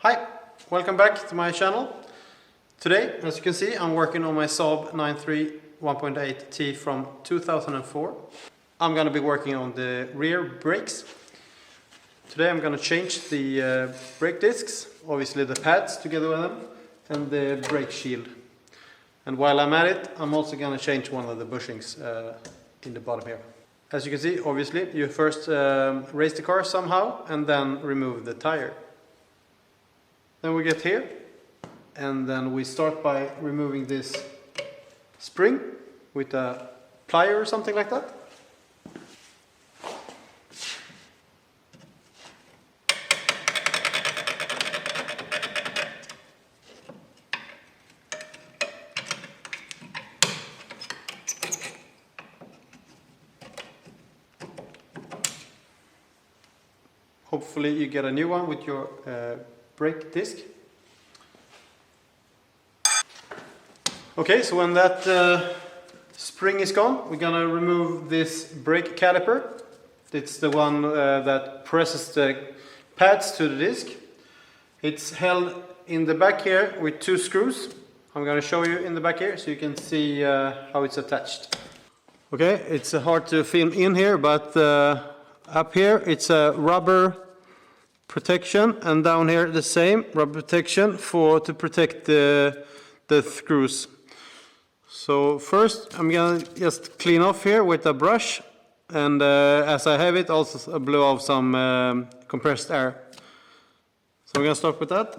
Hi, welcome back to my channel. Today, as you can see, I'm working on my Saab 9.3 1.8T from 2004. I'm gonna be working on the rear brakes. Today I'm gonna change the brake discs, obviously the pads together with them, and the brake shield. And while I'm at it, I'm also gonna change one of the bushings in the bottom here. As you can see, obviously, you first raise the car somehow and then remove the tire. Then we get here, and then we start by removing this spring with a plier or something like that. Hopefully you get a new one with your brake disc. Okay, so when that spring is gone, we're gonna remove this brake caliper. It's the one that presses the pads to the disc. It's held in the back here with two screws. I'm gonna show you in the back here so you can see how it's attached. Okay, it's hard to film in here, but up here it's a rubber protection, and down here the same rubber protection to protect the screws. So first I'm gonna just clean off here with a brush, and as I have it, also blow off some compressed air. So I'm gonna start with that.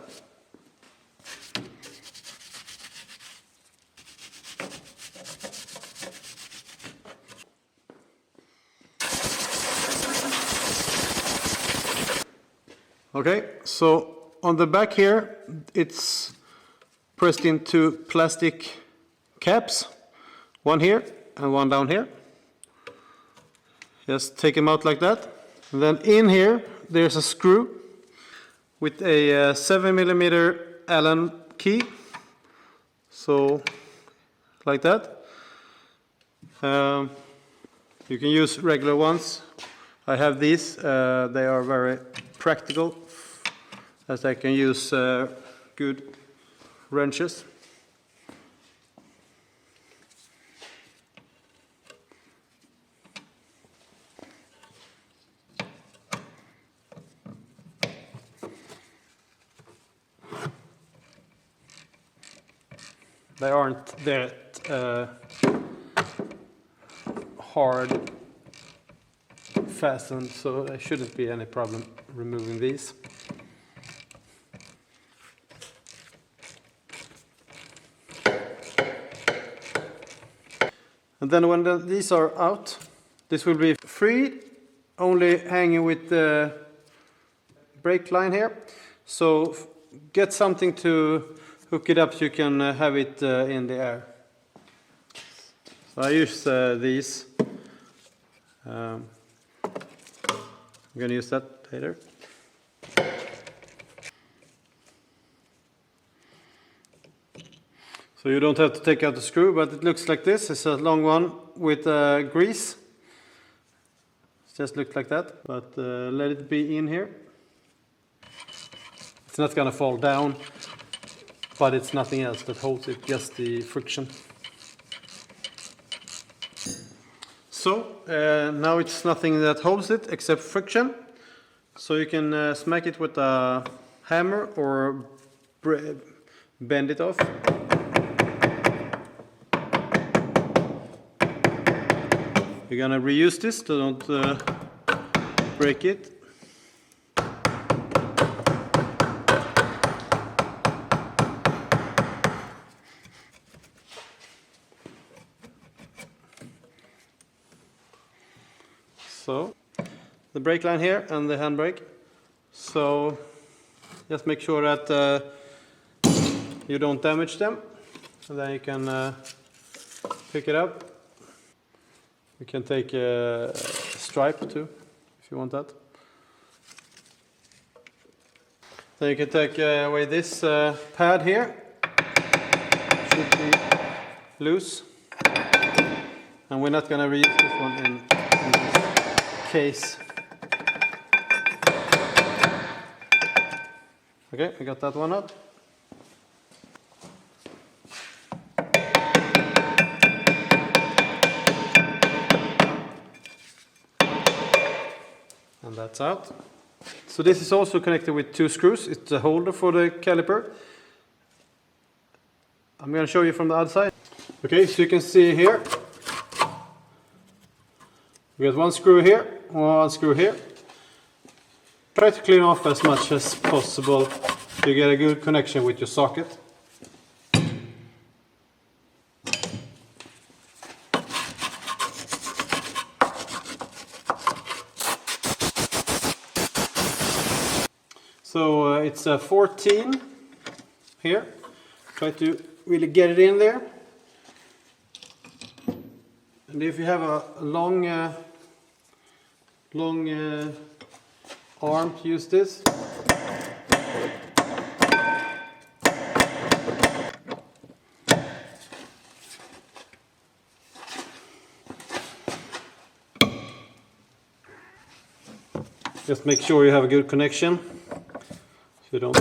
Okay, so on the back here, it's pressed into plastic caps, one here and one down here. Just take them out like that. And then in here, there's a screw with a 7mm Allen key. So, like that. You can use regular ones. I have these. They are very practical, as I can use good wrenches. They aren't that hard fastened, so there shouldn't be any problem removing these. And then when these are out, this will be free, only hanging with the brake line here. So get something to hook it up so you can have it in the air. So I use these. I'm going to use that later. So you don't have to take out the screw, but it looks like this. It's a long one with grease. It just looks like that, but let it be in here. It's not going to fall down, but it's nothing else that holds it, just the friction. So now it's nothing that holds it except friction. So you can smack it with a hammer or bend it off. You're gonna reuse this, so don't break it. So, the brake line here and the handbrake. So, just make sure that you don't damage them. And then you can pick it up. You can take a stripe too, if you want that. Then you can take away this pad here. Should be loose. And we're not going to reuse this one in this case. Okay, we got that one up. And that's out. So this is also connected with 2 screws. It's a holder for the caliper. I'm going to show you from the other side. Okay, so you can see here. We got 1 screw here, 1 screw here. Try to clean off as much as possible to get a good connection with your socket. So it's a 14 here. Try to really get it in there. And if you have a long arm to use this. Just make sure you have a good connection so you don't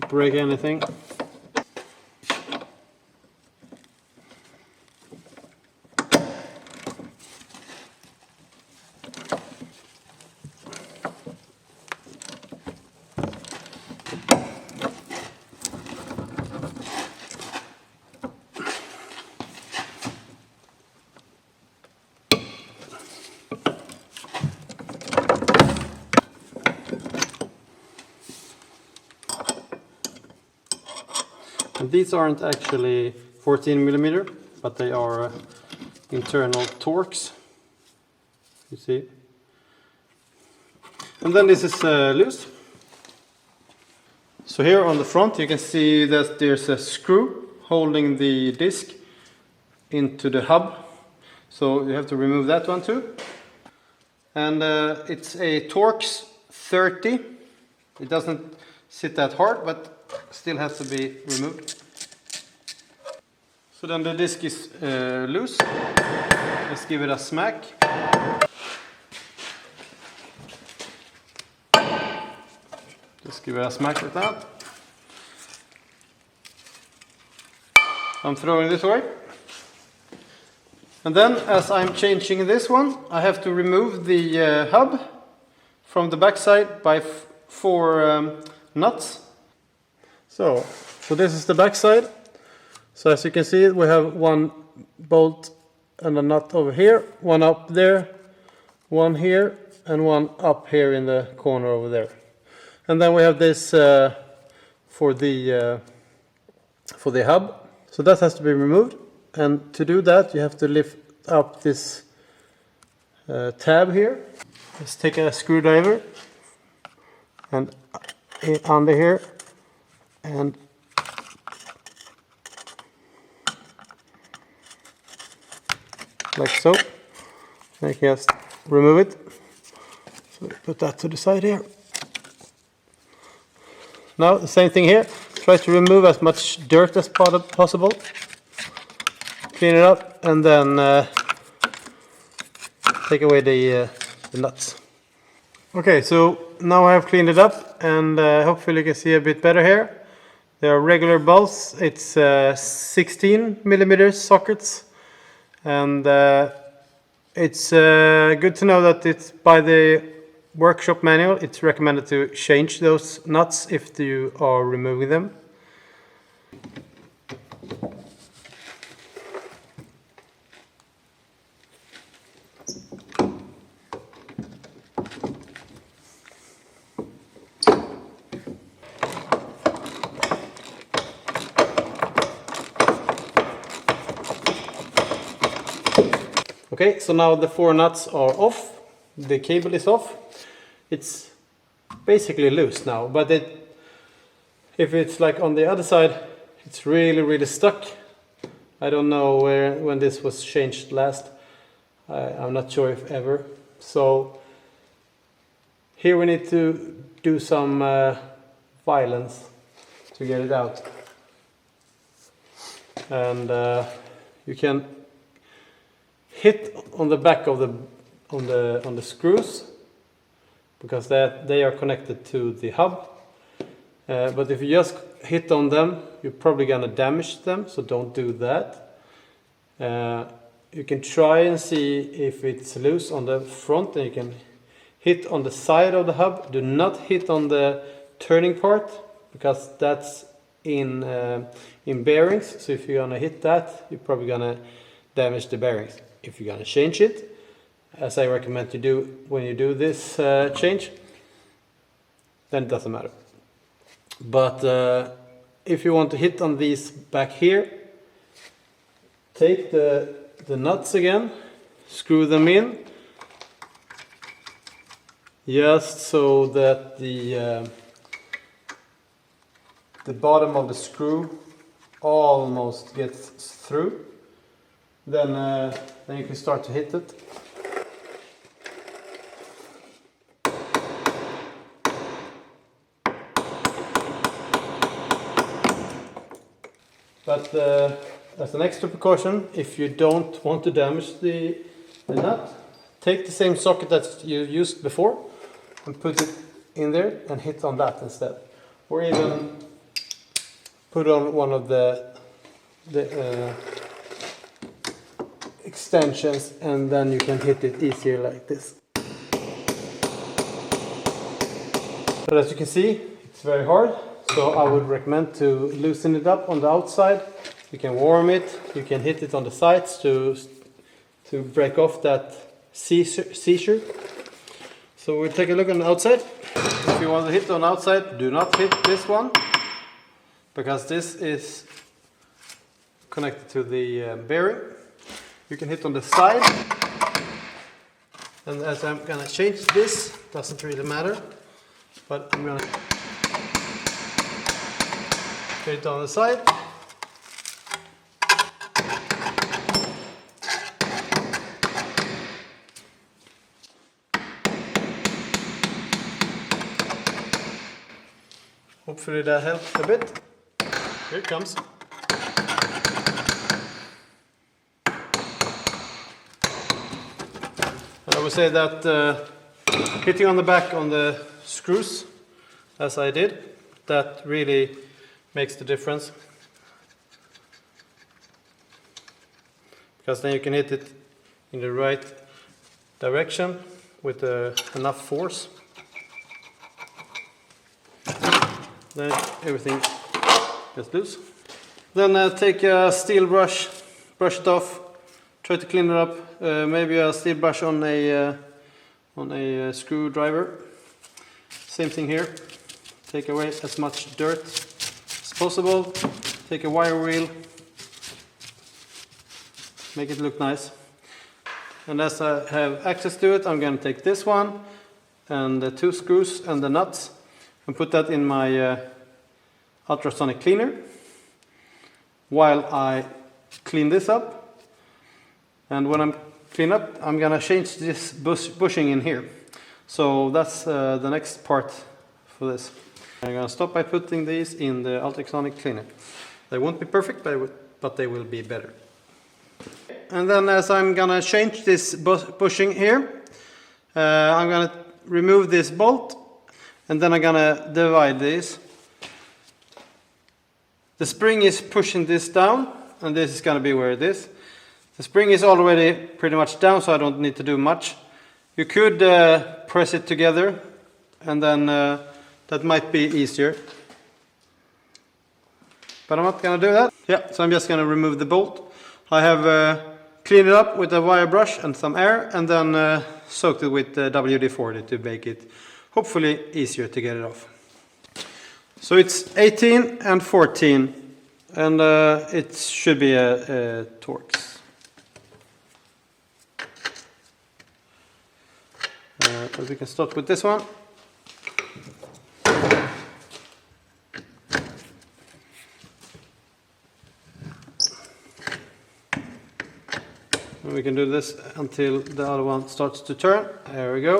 break anything. And these aren't actually 14mm, but they are internal Torx. You see. And then this is loose. So here on the front you can see that there's a screw holding the disc into the hub. So you have to remove that one too. And it's a Torx 30. It doesn't sit that hard, but still has to be removed. So then the disc is loose. Let's give it a smack. Just give it a smack like that. I'm throwing this away. And then as I'm changing this one, I have to remove the hub from the backside by 4 nuts. So this is the back side. So as you can see, we have 1 bolt and a nut over here, 1 up there, 1 here, and 1 up here in the corner over there. And then we have this for the hub. So that has to be removed. And to do that, you have to lift up this tab here. Let's take a screwdriver and under here. And like so, I can just remove it. So put that to the side here. Now the same thing here. Try to remove as much dirt as possible. Clean it up and then take away the nuts. Okay, so now I have cleaned it up and hopefully you can see a bit better here. They are regular bolts. It's 16mm sockets, and it's good to know that it's by the workshop manual. It's recommended to change those nuts if you are removing them. Okay, so now the 4 nuts are off, the cable is off. It's basically loose now, but if it's like on the other side, it's really stuck. I don't know when this was changed last. I'm not sure if ever. So here we need to do some violence to get it out. And you can hit on the back of the screws because they are connected to the hub, But if you just hit on them, you're probably gonna damage them, so don't do that. You can try and see if it's loose on the front, and you can hit on the side of the hub. Do not hit on the turning part, because that's in bearings. So if you're gonna hit that, you're probably gonna damage the bearings. If you're gonna change it, as I recommend to do when you do this change, then it doesn't matter. But if you want to hit on these back here, take the nuts again, screw them in, just so that the bottom of the screw almost gets through. Then you can start to hit it. But as an extra precaution, if you don't want to damage the nut, take the same socket that you used before and put it in there and hit on that instead. Or even put on one of the extensions, and then you can hit it easier like this. But as you can see, it's very hard. So I would recommend to loosen it up on the outside. You can warm it, you can hit it on the sides to break off that seizure. So we'll take a look on the outside. If you want to hit on the outside, do not hit this one, because this is connected to the bearing. You can hit on the side. And as I'm gonna change this, doesn't really matter, but I'm gonna hit it on the side. Hopefully that helps a bit. Here it comes. I would say that hitting on the back on the screws, as I did, that really makes the difference. Because then you can hit it in the right direction with enough force. Then everything gets loose. Then take a steel brush, brush it off, try to clean it up. Maybe a steel brush on a screwdriver. Same thing here. Take away as much dirt as possible. Take a wire wheel, make it look nice. And as I have access to it, I'm going to take this one and the 2 screws and the nuts and put that in my ultrasonic cleaner while I clean this up. And when I'm clean up, I'm going to change this bushing in here. So that's the next part for this. I'm going to stop by putting these in the ultrasonic cleaner. They won't be perfect, but they will be better. And then as I'm going to change this bushing here, I'm going to remove this bolt, and then I'm going to divide these. The spring is pushing this down, and this is going to be where it is. The spring is already pretty much down, so I don't need to do much. You could press it together, and then that might be easier. But I'm not going to do that. Yeah, so I'm just going to remove the bolt. I have cleaned it up with a wire brush and some air, and then soaked it with WD-40 to make it hopefully easier to get it off. So it's 18 and 14, and it should be a Torx. But we can start with this one. And we can do this until the other one starts to turn. There we go.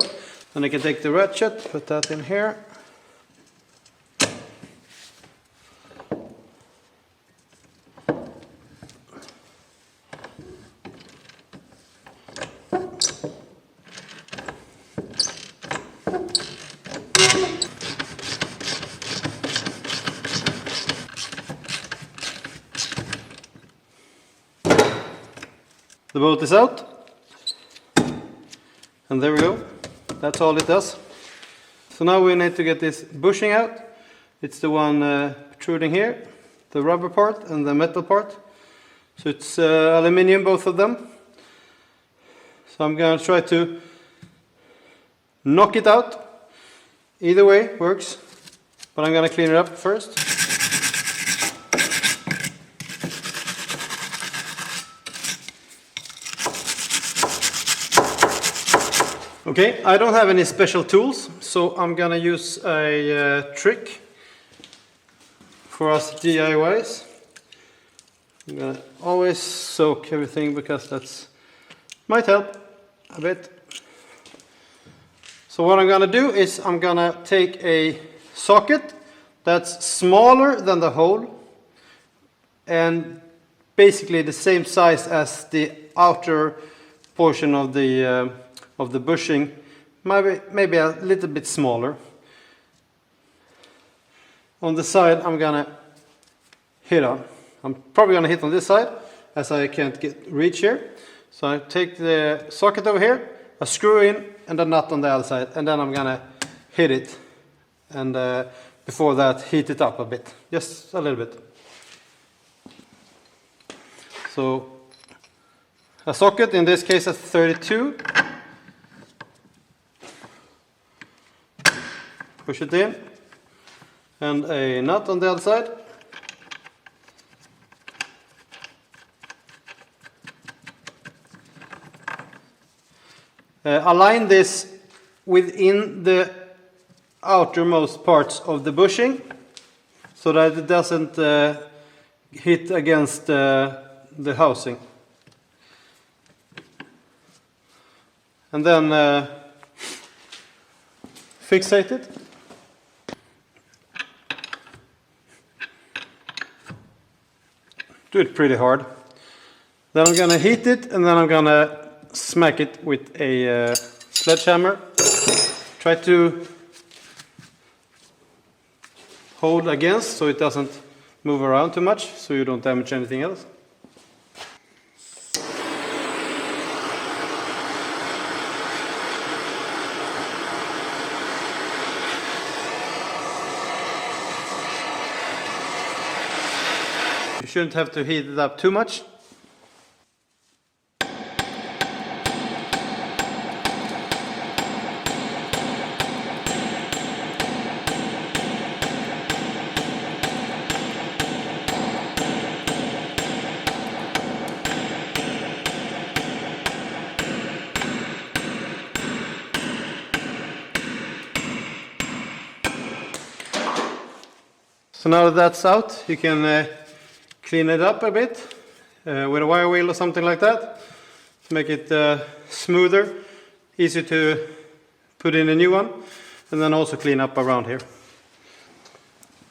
Then I can take the ratchet, put that in here. The bolt is out. And there we go. That's all it does. So now we need to get this bushing out. It's the one protruding here, the rubber part and the metal part. So it's aluminium, both of them. So I'm going to try to knock it out. Either way works, but I'm going to clean it up first. Okay, I don't have any special tools, so I'm going to use a trick for us DIYs. I'm going to always soak everything because that might help a bit. So what I'm going to do is I'm going to take a socket that's smaller than the hole and basically the same size as the outer portion of the bushing, maybe a little bit smaller. On the side I'm going to hit on. I'm probably going to hit on this side as I can't reach here. So I take the socket over here, I screw in and a nut on the other side, and then I'm going to hit it, and before that heat it up a bit, just a little bit. So a socket, in this case a 32, push it in, and a nut on the other side. Align this within the outermost parts of the bushing so that it doesn't hit against the housing. And then fixate it. Do it pretty hard. Then I'm going to heat it, and then I'm going to smack it with a sledgehammer. Try to hold against so it doesn't move around too much, so you don't damage anything else. You shouldn't have to heat it up too much. So now that that's out, you can clean it up a bit with a wire wheel or something like that to make it smoother, easier to put in a new one, and then also clean up around here.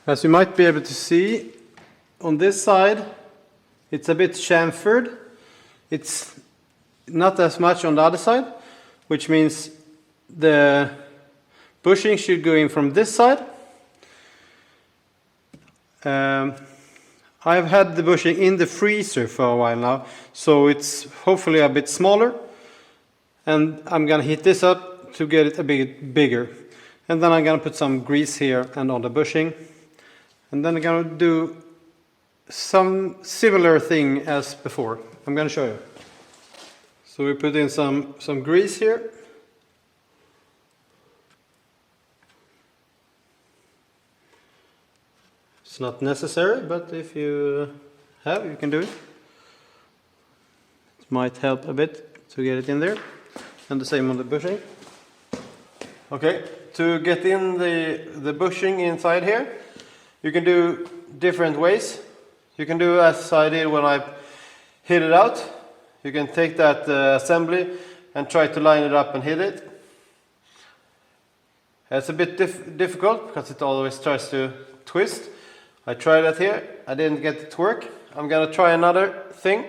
As you might be able to see, on this side it's a bit chamfered. It's not as much on the other side, which means the bushing should go in from this side. I've had the bushing in the freezer for a while now, so it's hopefully a bit smaller, and I'm gonna heat this up to get it a bit bigger, and then I'm gonna put some grease here and on the bushing, and then I'm gonna do some similar thing as before. I'm gonna show you. So we put in some grease here. It's not necessary, but if you have, you can do it. It might help a bit to get it in there. And the same on the bushing. Okay, to get in the bushing inside here, you can do different ways. You can do as I did when I hit it out. You can take that assembly and try to line it up and hit it. It's a bit difficult because it always tries to twist. I tried that here, I didn't get it to work. I'm gonna try another thing.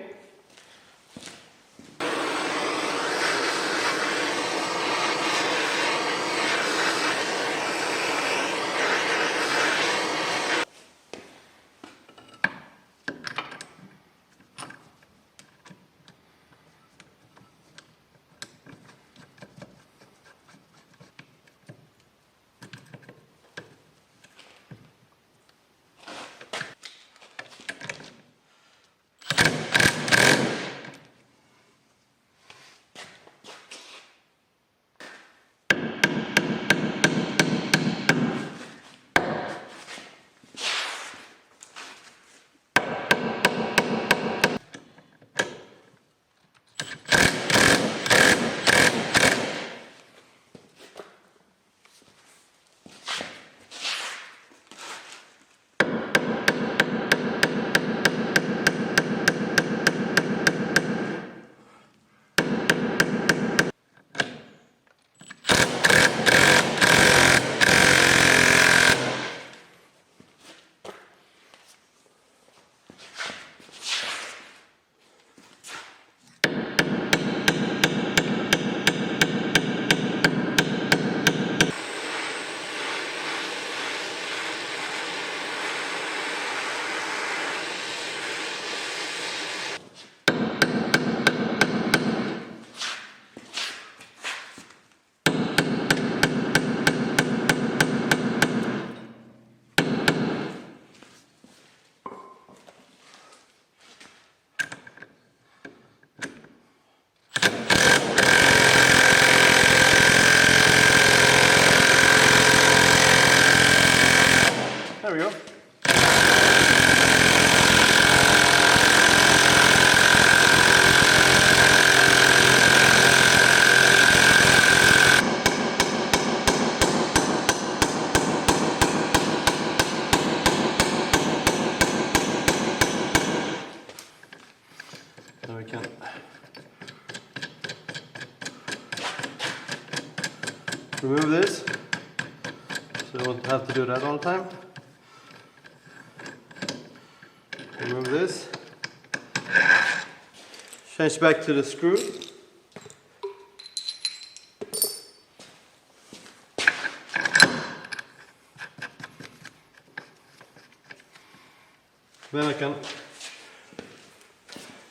remove this, so you don't have to do that all the time. Remove this, change back to the screw.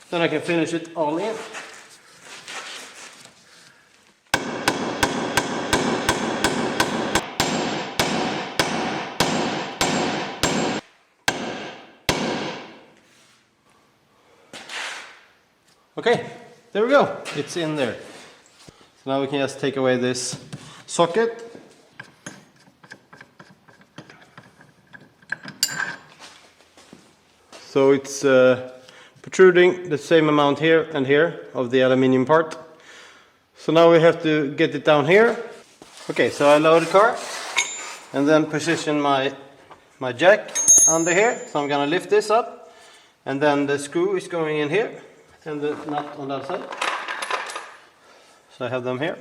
Then I can finish it all in. Okay, there we go. It's in there. So now we can just take away this socket. So it's protruding the same amount here and here of the aluminium part. So now we have to get it down here. Okay, so I load the car and then position my jack under here. So I'm gonna lift this up, and then the screw is going in here and the nut on the other side. So I have them here.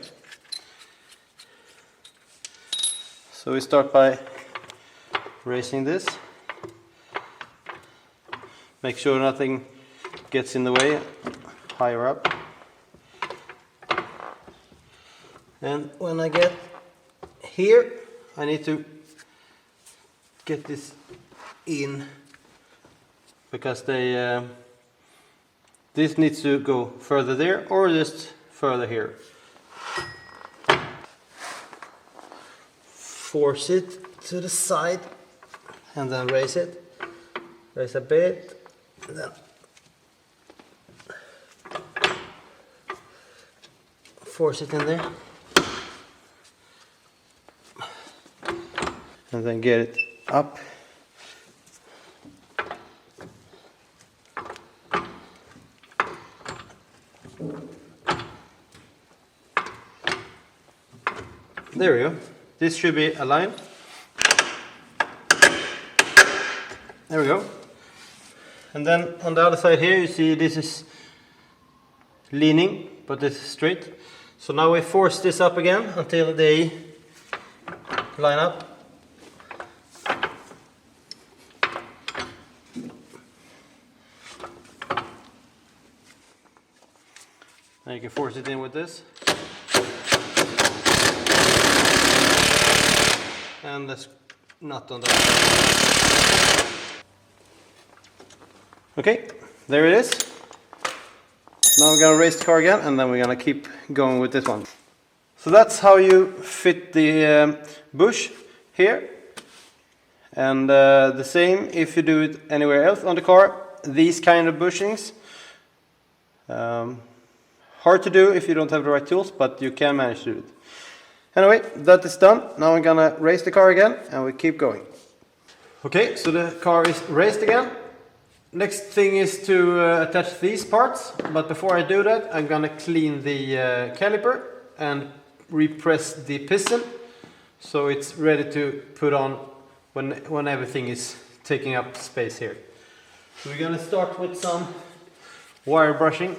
So we start by raising this. Make sure nothing gets in the way higher up. And when I get here, I need to get this in, because this needs to go further there or just further here. Force it to the side and then raise it. Raise a bit. Then force it in there and then get it up. There we go. This should be aligned. There we go. And then on the other side here, you see this is leaning, but this is straight. So now we force this up again until they line up. Now you can force it in with this. And the nut on that. Okay, there it is. Now we're gonna raise the car again, and then we're gonna keep going with this one. So that's how you fit the bush here. And the same if you do it anywhere else on the car. These kind of bushings. Hard to do if you don't have the right tools, but you can manage to do it. Anyway, that is done. Now I'm gonna raise the car again and we keep going. Okay, so the car is raised again. Next thing is to attach these parts, but before I do that, I'm gonna clean the caliper and repress the piston so it's ready to put on when everything is taking up space here. So we're gonna start with some wire brushing.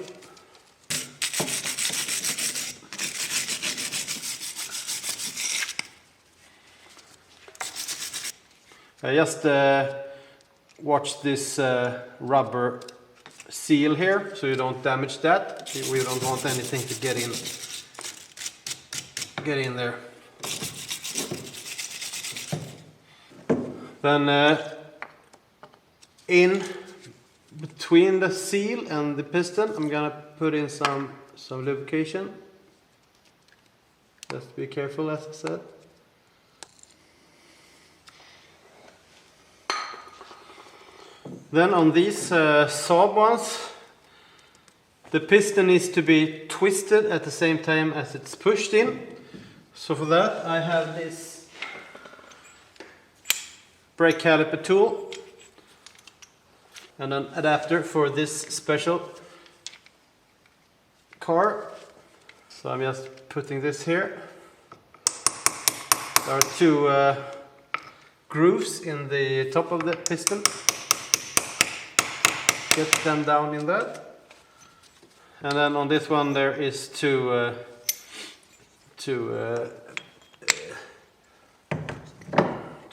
I just watch this rubber seal here so you don't damage that. We don't want anything to get in there. Then in between the seal and the piston, I'm gonna put in some lubrication. Just be careful, as I said. Then on these Saab ones, the piston needs to be twisted at the same time as it's pushed in. So for that I have this brake caliper tool and an adapter for this special car. So I'm just putting this here. There are two grooves in the top of the piston. Get them down in that, and then on this one there is two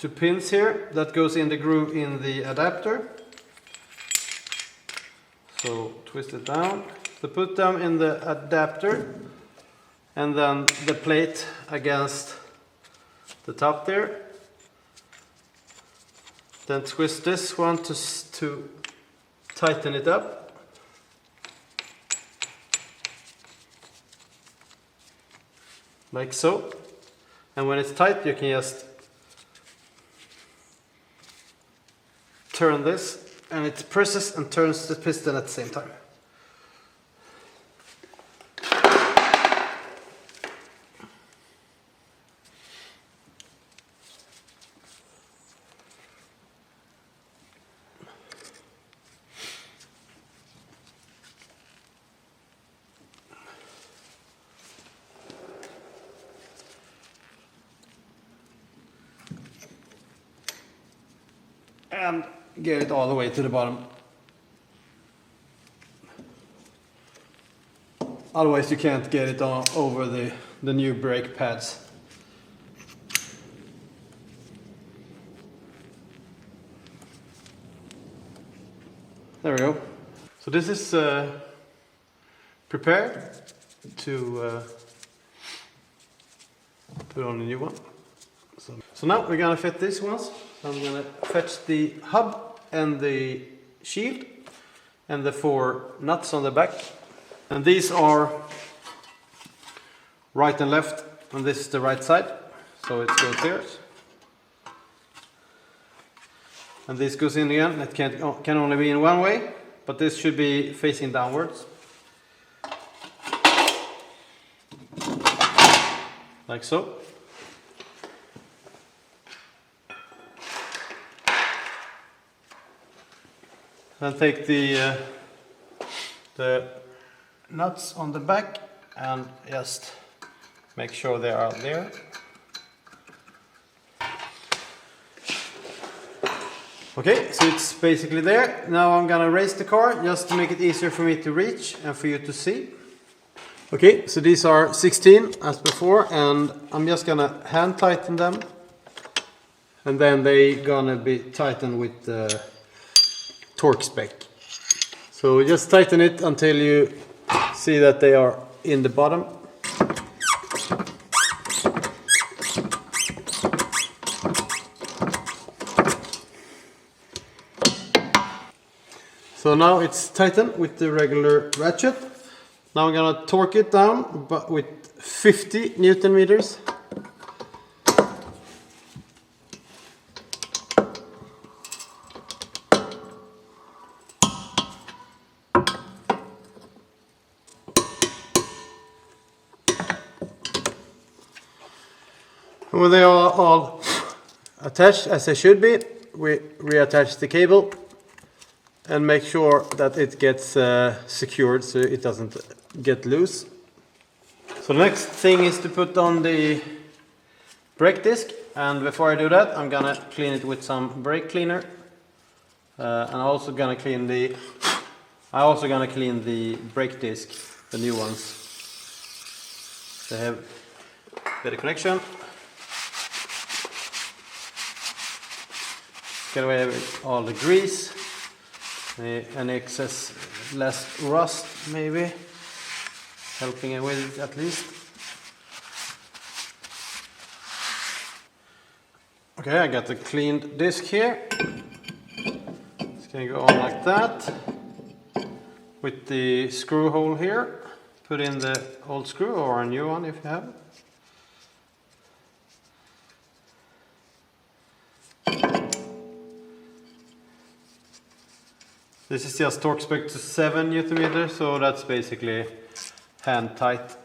two pins here that goes in the groove in the adapter. So twist it down. So put them in the adapter and then the plate against the top there. Then twist this one to tighten it up. Like so. And when it's tight, you can just turn this and it presses and turns the piston at the same time. And get it all the way to the bottom. Otherwise you can't get it on over the new brake pads. There we go. So this is prepared to put on a new one. So now we're gonna fit these ones. I'm gonna fetch the hub and the shield and the 4 nuts on the back. And these are right and left, and this is the right side, so it goes here. And this goes in again. It can only be in one way, but this should be facing downwards. Like so. Then take the nuts on the back and just make sure they are there. Okay, so it's basically there. Now I'm gonna raise the car just to make it easier for me to reach and for you to see. Okay, so these are 16 as before, and I'm just gonna hand tighten them, and then they gonna be tightened with the torque spec. So just tighten it until you see that they are in the bottom. So now it's tightened with the regular ratchet. Now I'm gonna torque it down, but with 50 Newton meters. When they are all attached as they should be, we reattach the cable and make sure that it gets secured so it doesn't get loose. So the next thing is to put on the brake disc, and before I do that I'm gonna clean it with some brake cleaner, and I'm also gonna clean the brake disc, the new ones. They have better connection. Get away with all the grease, any excess, less rust maybe, helping it with it at least. Okay, I got the cleaned disc here. It's gonna go on like that, with the screw hole here. Put in the old screw or a new one if you have. This is just torque spec to 7 Newton meters, so that's basically hand tight.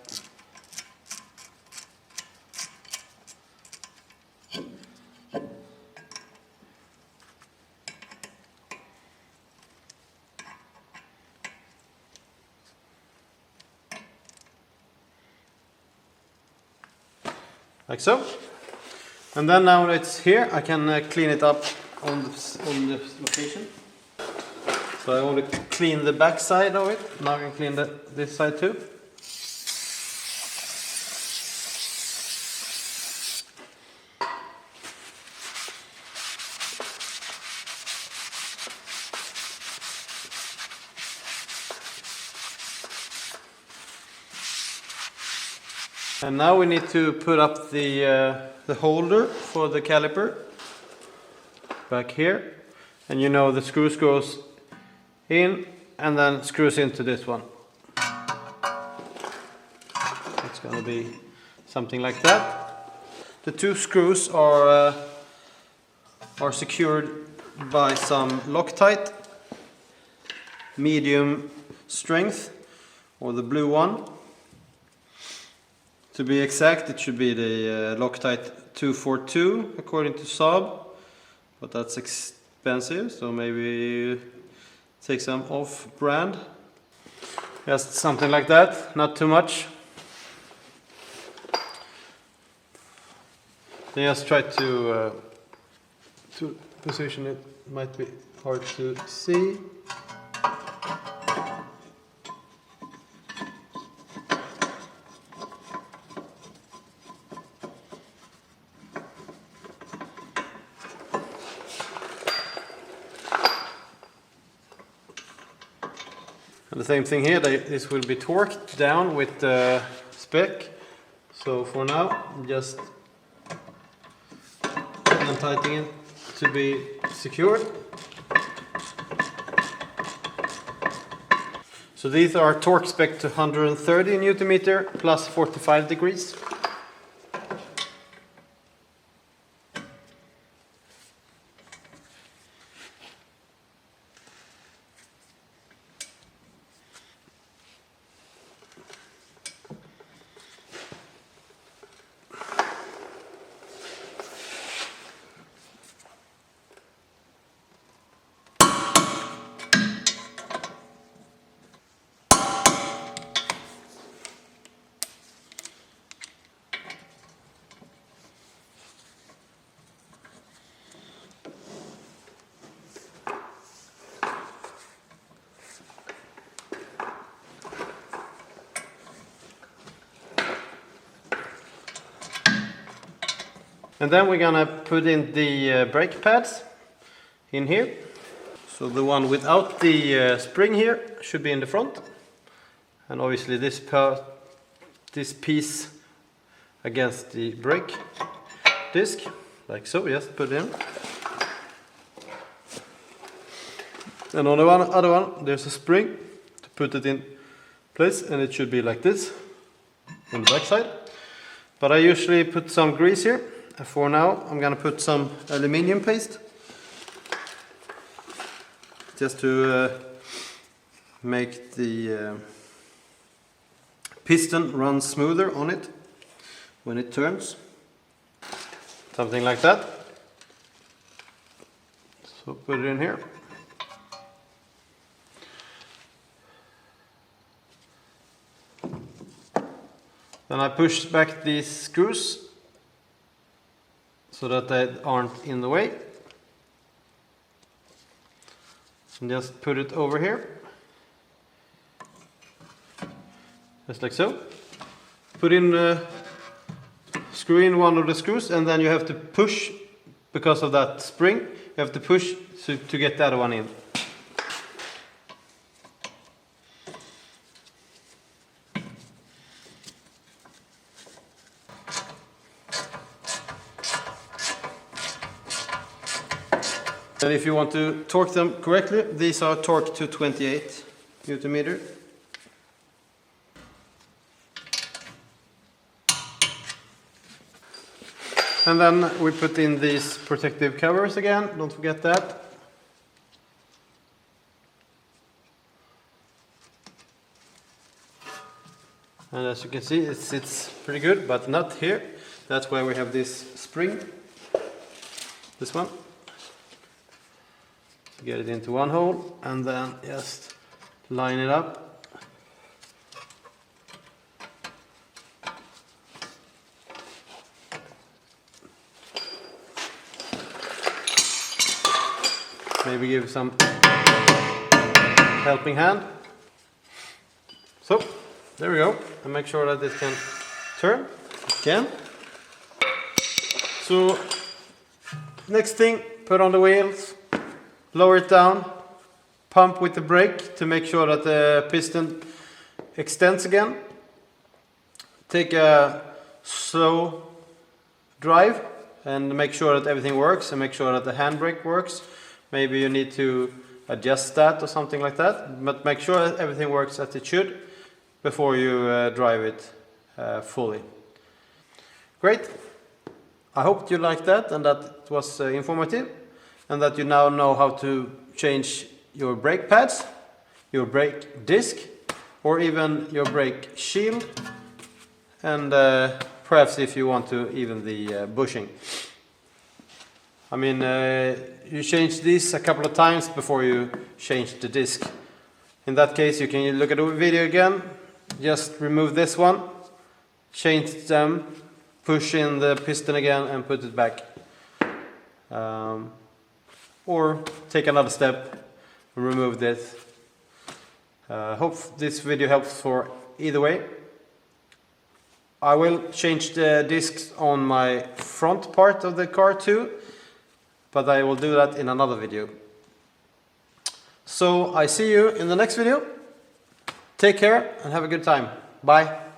Like so. And then now that it's here, I can clean it up on the location. So I want to clean the back side of it. Now I can clean this side too. And now we need to put up the holder for the caliper back here. And you know the screws goes in and then screws into this one. It's gonna be something like that. The two screws are secured by some Loctite, medium strength, or the blue one. To be exact, it should be the Loctite 242 according to Saab, but that's expensive, so maybe take some off-brand. Just something like that, not too much. Then just try to position it. Might be hard to see. And the same thing here, this will be torqued down with the spec. So for now, just tightening it to be secured. So these are torque spec to 130 Newton meter plus 45 degrees. And then we're gonna put in the brake pads in here. So the one without the spring here should be in the front. And obviously this piece against the brake disc, like so, just put it in. And on the other one, there's a spring to put it in place, and it should be like this on the back side. But I usually put some grease here. For now, I'm gonna put some aluminium paste just to make the piston run smoother on it when it turns. Something like that. So put it in here. Then I push back these screws so that they aren't in the way. And just put it over here. Just like so. Put in, screw in one of the screws, and then you have to push, because of that spring, you have to push to get the other one in. And if you want to torque them correctly, these are torqued to 28 Newton meter. And then we put in these protective covers again, don't forget that. And as you can see, it sits pretty good, but not here. That's why we have this spring, this one. Get it into one hole and then just line it up. Maybe give some helping hand. So, there we go. And make sure that this can turn. It can. So, next thing, put on the wheels. Lower it down, pump with the brake to make sure that the piston extends again. Take a slow drive and make sure that everything works and make sure that the handbrake works. Maybe you need to adjust that or something like that, but make sure that everything works as it should before you drive it fully. Great! I hope you liked that and that it was informative, and that you now know how to change your brake pads, your brake disc, or even your brake shield, and perhaps if you want to even the bushing. I mean, you change this a couple of times before you change the disc. In that case, you can look at the video again, just remove this one, change them, push in the piston again and put it back. Or take another step and remove this. Hope this video helps for either way. I will change the discs on my front part of the car too, but I will do that in another video. So I see you in the next video. Take care and have a good time. Bye.